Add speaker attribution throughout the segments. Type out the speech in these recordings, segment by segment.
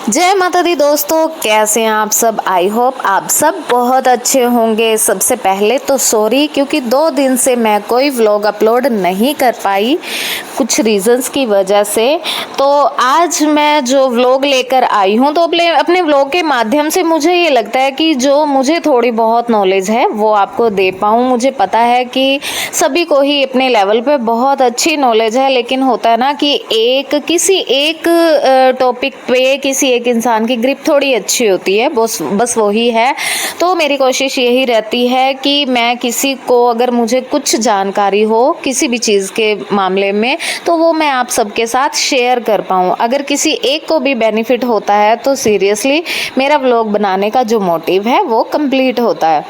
Speaker 1: जय माता दी दोस्तों, कैसे हैं आप सब। आई होप आप सब बहुत अच्छे होंगे। सबसे पहले तो सॉरी, क्योंकि 2 दिन से मैं कोई व्लॉग अपलोड नहीं कर पाई कुछ रीजंस की वजह से। तो आज मैं जो व्लॉग लेकर आई हूँ, तो अपने व्लॉग के माध्यम से मुझे ये लगता है कि जो मुझे थोड़ी बहुत नॉलेज है वो आपको दे पाऊँ। मुझे पता है कि सभी को ही अपने लेवल पे बहुत अच्छी नॉलेज है, लेकिन होता है ना कि किसी एक टॉपिक पे किसी एक इंसान की ग्रिप थोड़ी अच्छी होती है, बस वही है। तो मेरी कोशिश यही रहती है कि मैं किसी को, अगर मुझे कुछ जानकारी हो किसी भी चीज़ के मामले में, तो वो मैं आप सबके साथ शेयर कर पाऊँ। अगर किसी एक को भी बेनिफिट होता है तो सीरियसली मेरा व्लॉग बनाने का जो मोटिव है वो कंप्लीट होता है।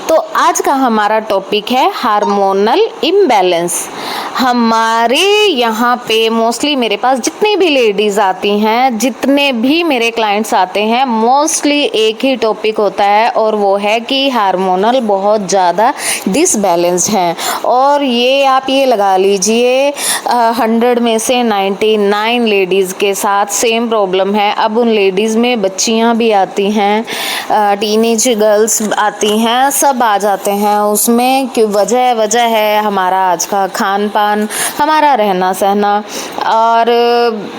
Speaker 1: तो आज का हमारा टॉपिक है हार्मोनल इम्बैलेंस। हमारे यहाँ पे मोस्टली मेरे पास जितनी भी लेडीज़ आती हैं, जितने भी मेरे क्लाइंट्स आते हैं, मोस्टली एक ही टॉपिक होता है और वो है कि हार्मोनल बहुत ज़्यादा डिसबैलेंस्ड हैं। और ये आप ये लगा लीजिए 100 में से 99 लेडीज़ के साथ सेम प्रॉब्लम है। अब उन लेडीज़ में बच्चियाँ भी आती हैं, टीनेज गर्ल्स आती हैं, सब आ जाते हैं उसमें। क्यों वजह है हमारा आज का खान पान, हमारा रहना सहना और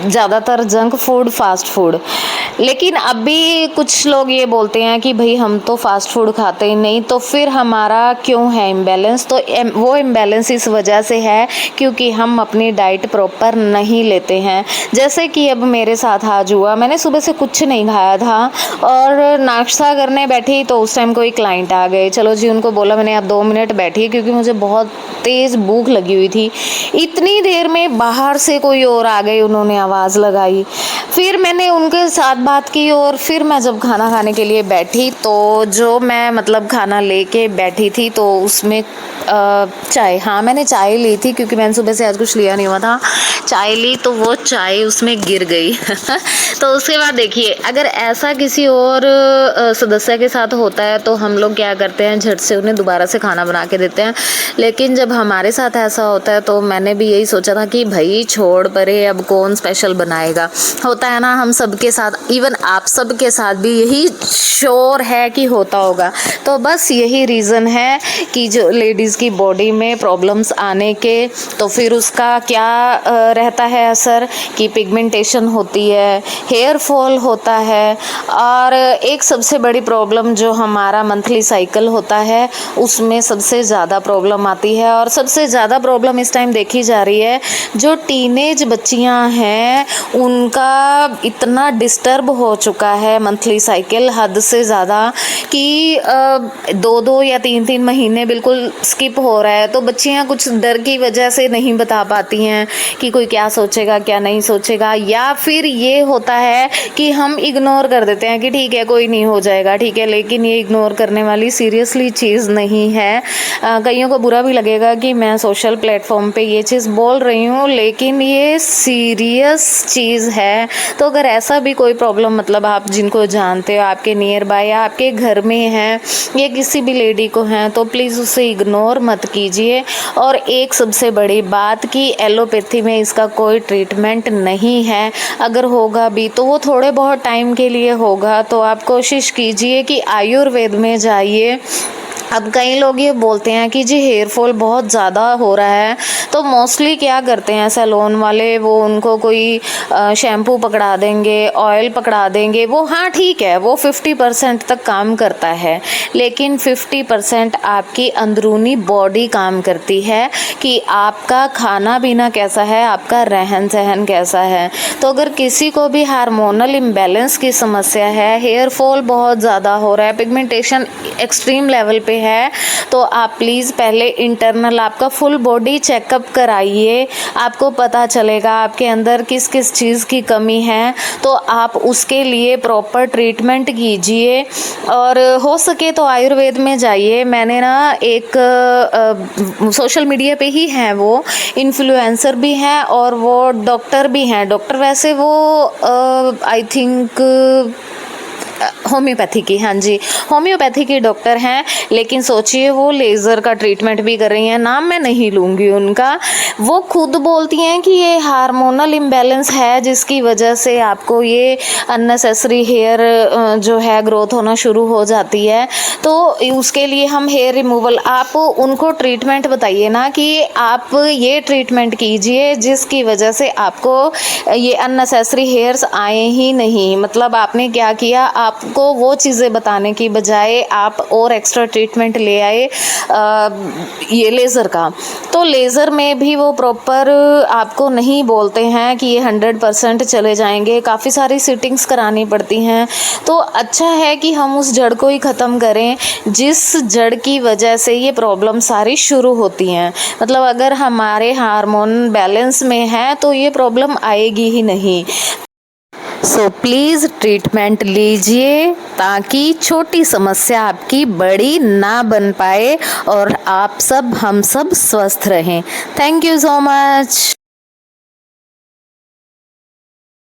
Speaker 1: ज़्यादातर जंक फूड, फास्ट फूड। लेकिन अभी कुछ लोग ये बोलते हैं कि भाई हम तो फास्ट फूड खाते ही नहीं, तो फिर हमारा क्यों है इम्बैलेंस। तो वो इम्बैलेंस इस वजह से है क्योंकि हम अपनी डाइट प्रॉपर नहीं लेते हैं। जैसे कि अब मेरे साथ आज हुआ, मैंने सुबह से कुछ नहीं खाया था और नाश्ता करने बैठी तो उस टाइम कोई क्लाइंट आ गए। चलो जी, उनको बोला मैंने आप 2 मिनट बैठिए, क्योंकि मुझे बहुत तेज़ भूख लगी हुई थी। इतनी देर में बाहर से कोई और आ गए, उन्होंने आवाज़ लगाई। फिर मैंने उनके साथ बात की और फिर मैं जब खाना खाने के लिए बैठी, तो जो मैं मतलब खाना लेके बैठी थी तो उसमें चाय, हाँ मैंने चाय ली थी क्योंकि मैंने सुबह से आज कुछ लिया नहीं हुआ था। चाय ली तो वो चाय उसमें गिर गई तो उसके बाद देखिए, अगर ऐसा किसी और सदस्य के साथ होता है तो हम लोग क्या करते हैं, झट से उन्हें दोबारा से खाना बना के देते हैं। लेकिन जब हमारे साथ ऐसा होता है तो मैंने भी यही सोचा था कि भाई छोड़ परे, अब कौन स्पेशल बनाएगा। होता है ना हम सबके साथ, इवन आप सबके साथ भी यही श्योर है कि होता होगा। तो बस यही रीज़न है कि जो लेडीज़ की बॉडी में प्रॉब्लम्स आने के, तो फिर उसका क्या रहता है असर कि पिगमेंटेशन होती है, हेयर फॉल होता है, और एक सबसे बड़ी प्रॉब्लम जो हमारा मंथली साइकिल होता है उसमें सबसे ज़्यादा प्रॉब्लम आती है। और सबसे ज़्यादा प्रॉब्लम इस टाइम देखी जा रही है जो टीनेज बच्चियां हैं, उनका इतना डिस्टर्ब हो चुका है मंथली साइकिल हद से ज़्यादा कि 2-2 या 3-3 महीने बिल्कुल स्किप हो रहा है। तो बच्चियां कुछ डर की वजह से नहीं बता पाती हैं कि कोई क्या सोचेगा क्या नहीं सोचेगा, या फिर ये होता है कि हम इग्नोर कर देते हैं कि ठीक है कोई नहीं, हो जाएगा ठीक है। लेकिन ये इग्नोर करने वाली सीरियसली चीज़ नहीं है। कईयों को बुरा भी लगेगा कि मैं सोशल प्लेटफॉर्म पे ये चीज़ बोल रही हूँ, लेकिन ये सीरियस चीज़ है। तो अगर ऐसा भी कोई प्रॉब्लम, मतलब आप जिनको जानते हो, आपके नियर बाय या आपके घर में हैं, ये किसी भी लेडी को हैं, तो प्लीज़ उसे इग्नोर मत कीजिए। और एक सबसे बड़ी बात कि एलोपैथी में इसका कोई ट्रीटमेंट नहीं है, अगर होगा भी तो वो थोड़े बहुत टाइम के लिए होगा। तो आप कोशिश कीजिए कि आयुर्वेद में जाइए। अब कई लोग ये बोलते हैं कि जी हेयर फॉल बहुत ज़्यादा हो रहा है, तो मोस्टली क्या करते हैं सैलून वाले, वो उनको कोई शैम्पू पकड़ा देंगे, ऑयल पकड़ा देंगे। वो हाँ ठीक है, वो 50% तक काम करता है, लेकिन 50% आपकी अंदरूनी बॉडी काम करती है कि आपका खाना पीना कैसा है, आपका रहन सहन कैसा है। तो अगर किसी को भी हार्मोनल इम्बैलेंस की समस्या है, हेयर फॉल बहुत ज़्यादा हो रहा है, पिगमेंटेशन एक्सट्रीम लेवल पे है, तो आप प्लीज़ पहले इंटरनल आपका फुल बॉडी चेकअप कराइए। आपको पता चलेगा आपके अंदर किस किस चीज़ की कमी है, तो आप उसके लिए प्रॉपर ट्रीटमेंट कीजिए। और हो सके तो आयुर्वेद में जाइए। मैंने ना एक सोशल मीडिया पे ही हैं, वो इन्फ्लुएंसर भी हैं और वो डॉक्टर भी हैं। डॉक्टर वैसे वो आई थिंक होम्योपैथी की, हाँ जी, होम्योपैथी की डॉक्टर हैं, लेकिन सोचिए वो लेज़र का ट्रीटमेंट भी कर रही हैं। नाम मैं नहीं लूँगी उनका। वो खुद बोलती हैं कि ये हार्मोनल इम्बैलेंस है, जिसकी वजह से आपको ये अननेसेसरी हेयर जो है ग्रोथ होना शुरू हो जाती है। तो उसके लिए हम हेयर रिमूवल, आप उनको ट्रीटमेंट बताइए ना कि आप ये ट्रीटमेंट कीजिए जिसकी वजह से आपको ये अननेसेसरी हेयर्स आए ही नहीं। मतलब आपने क्या किया, आपको वो चीज़ें बताने की बजाय आप और एक्स्ट्रा ट्रीटमेंट ले आए ये लेज़र का। तो लेज़र में भी वो प्रॉपर आपको नहीं बोलते हैं कि ये 100% चले जाएंगे, काफ़ी सारी सिटिंग्स करानी पड़ती हैं। तो अच्छा है कि हम उस जड़ को ही ख़त्म करें जिस जड़ की वजह से ये प्रॉब्लम सारी शुरू होती हैं। मतलब अगर हमारे हार्मोन बैलेंस में है तो ये प्रॉब्लम आएगी ही नहीं। सो प्लीज़ ट्रीटमेंट लीजिए ताकि छोटी समस्या आपकी बड़ी ना बन पाए और आप सब हम सब स्वस्थ रहें। Thank you so much.